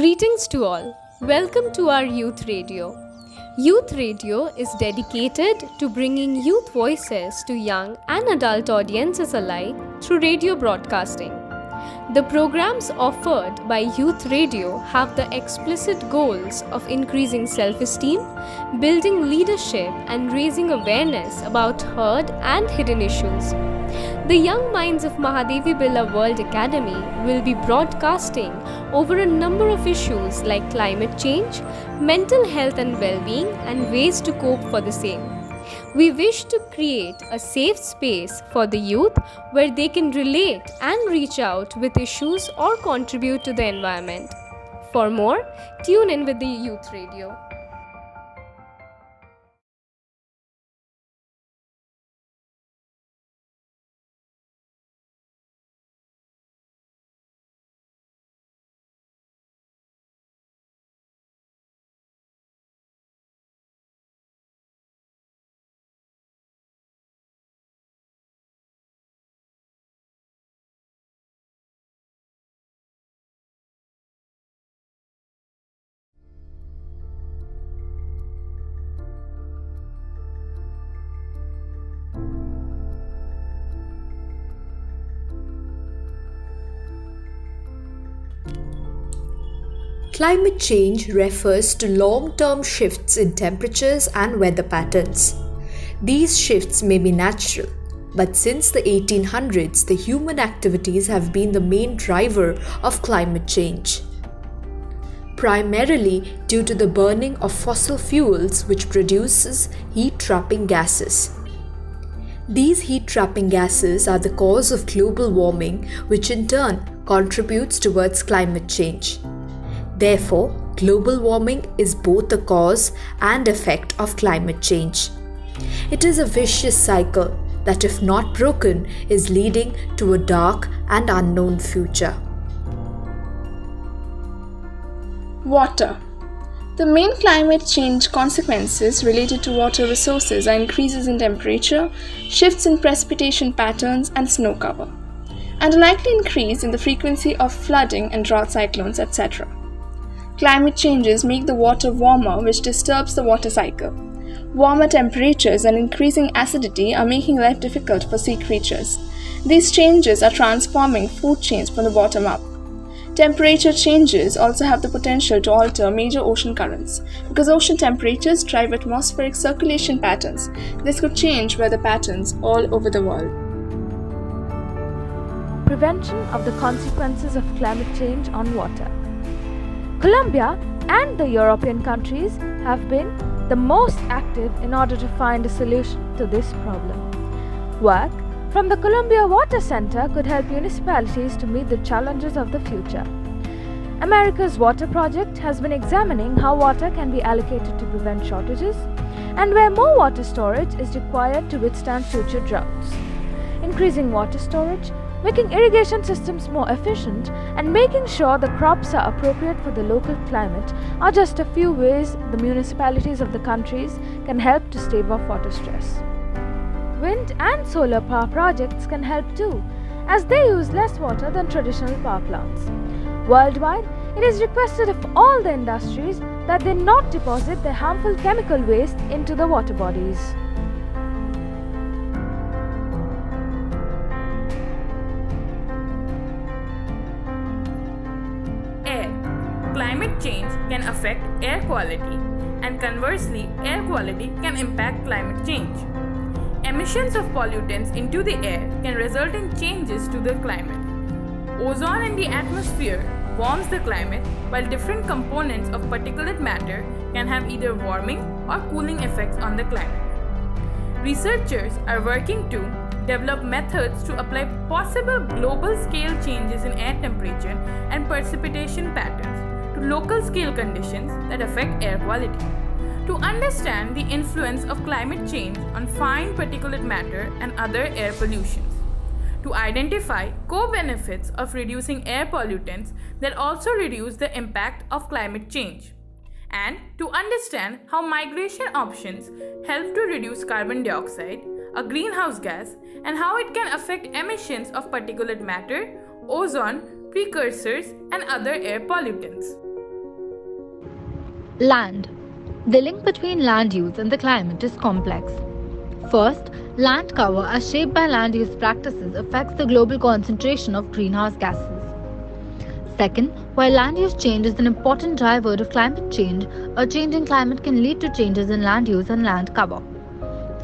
Greetings to all. Welcome to our Youth Radio. Youth Radio is dedicated to bringing youth voices to young and adult audiences alike through radio broadcasting. The programs offered by Youth Radio have the explicit goals of increasing self-esteem, building leadership, and raising awareness about heard and hidden issues. The Young Minds of Mahadevi Birla World Academy will be broadcasting over a number of issues like climate change, mental health and well-being, and ways to cope for the same. We wish to create a safe space for the youth where they can relate and reach out with issues or contribute to the environment. For more, tune in with the Youth Radio. Climate change refers to long-term shifts in temperatures and weather patterns. These shifts may be natural, but since the 1800s, the human activities have been the main driver of climate change. Primarily due to the burning of fossil fuels, which produces heat-trapping gases. These heat-trapping gases are the cause of global warming, which in turn contributes towards climate change. Therefore, global warming is both a cause and effect of climate change. It is a vicious cycle that, if not broken, is leading to a dark and unknown future. Water. The main climate change consequences related to water resources are increases in temperature, shifts in precipitation patterns and snow cover, and a likely increase in the frequency of flooding and drought cyclones, etc. Climate changes make the water warmer, which disturbs the water cycle. Warmer temperatures and increasing acidity are making life difficult for sea creatures. These changes are transforming food chains from the bottom up. Temperature changes also have the potential to alter major ocean currents. Because ocean temperatures drive atmospheric circulation patterns, this could change weather patterns all over the world. Prevention of the consequences of climate change on water. Colombia and the European countries have been the most active in order to find a solution to this problem. Work from the Colombia Water Center could help municipalities to meet the challenges of the future. America's Water Project has been examining how water can be allocated to prevent shortages and where more water storage is required to withstand future droughts. Increasing water storage, making irrigation systems more efficient, and making sure the crops are appropriate for the local climate are just a few ways the municipalities of the countries can help to stave off water stress. Wind and solar power projects can help too, as they use less water than traditional power plants. Worldwide, it is requested of all the industries that they not deposit their harmful chemical waste into the water bodies. Climate change can affect air quality, and conversely, air quality can impact climate change. Emissions of pollutants into the air can result in changes to the climate. Ozone in the atmosphere warms the climate, while different components of particulate matter can have either warming or cooling effects on the climate. Researchers are working to develop methods to apply possible global scale changes in air temperature and precipitation patterns to local scale conditions that affect air quality. To understand the influence of climate change on fine particulate matter and other air pollutions. To identify co-benefits of reducing air pollutants that also reduce the impact of climate change. And to understand how migration options help to reduce carbon dioxide, a greenhouse gas, and how it can affect emissions of particulate matter, ozone, precursors, and other air pollutants. Land. The link between land use and the climate is complex. First, land cover as shaped by land use practices affects the global concentration of greenhouse gases. Second, while land use change is an important driver of climate change, a change in climate can lead to changes in land use and land cover.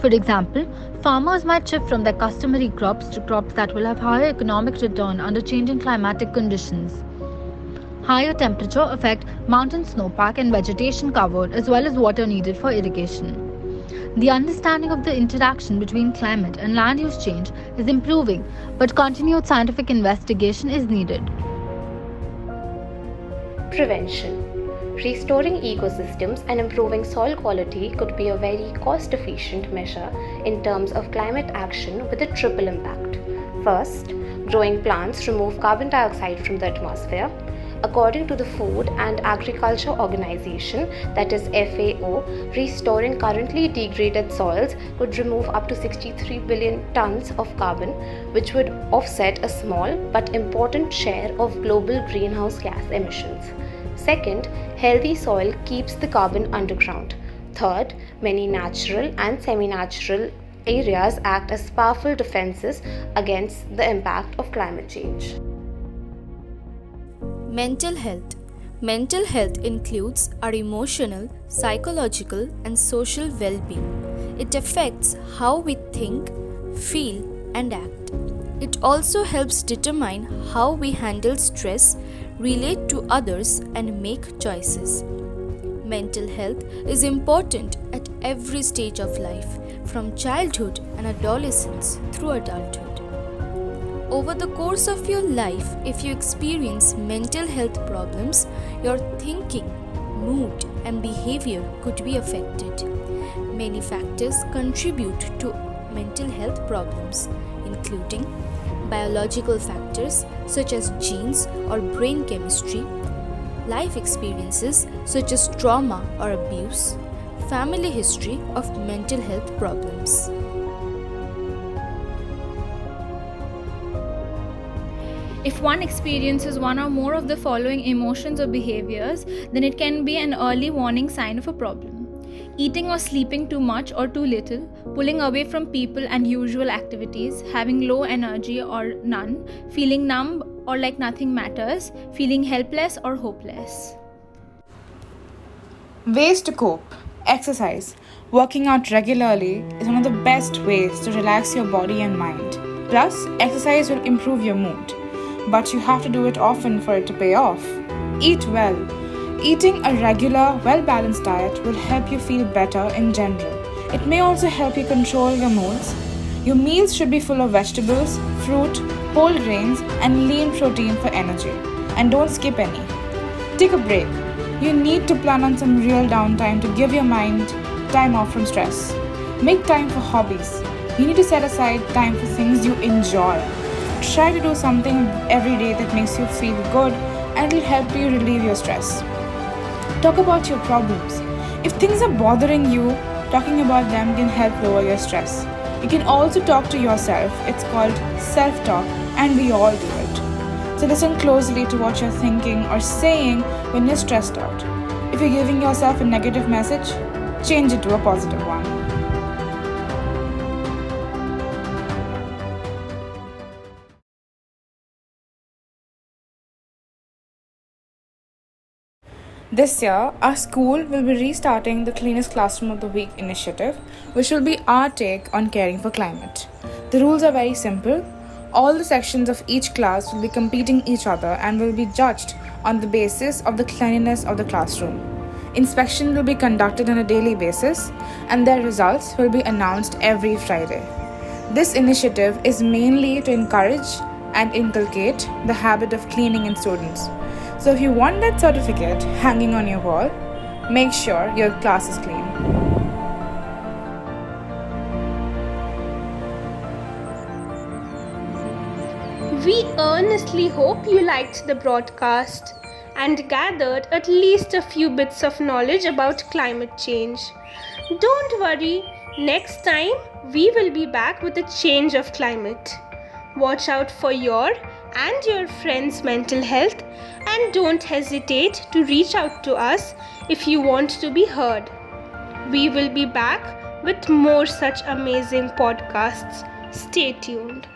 For example, farmers might shift from their customary crops to crops that will have higher economic return under changing climatic conditions. Higher temperature affect mountain snowpack and vegetation cover as well as water needed for irrigation. The understanding of the interaction between climate and land use change is improving, but continued scientific investigation is needed. Prevention. Restoring ecosystems and improving soil quality could be a very cost-efficient measure in terms of climate action with a triple impact. First, growing plants remove carbon dioxide from the atmosphere. According to the Food and Agriculture Organization, that is FAO, restoring currently degraded soils could remove up to 63 billion tons of carbon, which would offset a small but important share of global greenhouse gas emissions. Second, healthy soil keeps the carbon underground. Third, many natural and semi-natural areas act as powerful defenses against the impact of climate change. Mental health. Mental health includes our emotional, psychological, and social well being. It affects how we think, feel, and act. It also helps determine how we handle stress, relate to others, and make choices. Mental health is important at every stage of life, from childhood and adolescence through adulthood. Over the course of your life, if you experience mental health problems, your thinking, mood, and behavior could be affected. Many factors contribute to mental health problems, including biological factors such as genes or brain chemistry, life experiences such as trauma or abuse, family history of mental health problems. If one experiences one or more of the following emotions or behaviors, then it can be an early warning sign of a problem. Eating or sleeping too much or too little, pulling away from people and usual activities, having low energy or none, feeling numb or like nothing matters, feeling helpless or hopeless. Ways to cope. Exercise. Working out regularly is one of the best ways to relax your body and mind. Plus, exercise will improve your mood. But you have to do it often for it to pay off. Eat well. Eating a regular, well-balanced diet will help you feel better in general. It may also help you control your moods. Your meals should be full of vegetables, fruit, whole grains, and lean protein for energy. And don't skip any. Take a break. You need to plan on some real downtime to give your mind time off from stress. Make time for hobbies. You need to set aside time for things you enjoy. Try to do something every day that makes you feel good and it will help you relieve your stress. Talk about your problems. If things are bothering you, talking about them can help lower your stress. You can also talk to yourself. It's called self-talk and we all do it. So listen closely to what you're thinking or saying when you're stressed out. If you're giving yourself a negative message, change it to a positive one. This year, our school will be restarting the Cleanest Classroom of the Week initiative, which will be our take on caring for climate. The rules are very simple. All the sections of each class will be competing each other and will be judged on the basis of the cleanliness of the classroom. Inspection will be conducted on a daily basis and their results will be announced every Friday. This initiative is mainly to encourage and inculcate the habit of cleaning in students. So if you want that certificate hanging on your wall, make sure your class is clean. We earnestly hope you liked the broadcast and gathered at least a few bits of knowledge about climate change. Don't worry, next time we will be back with a change of climate. Watch out for your and your friends' mental health, and don't hesitate to reach out to us if you want to be heard. We will be back with more such amazing podcasts. Stay tuned.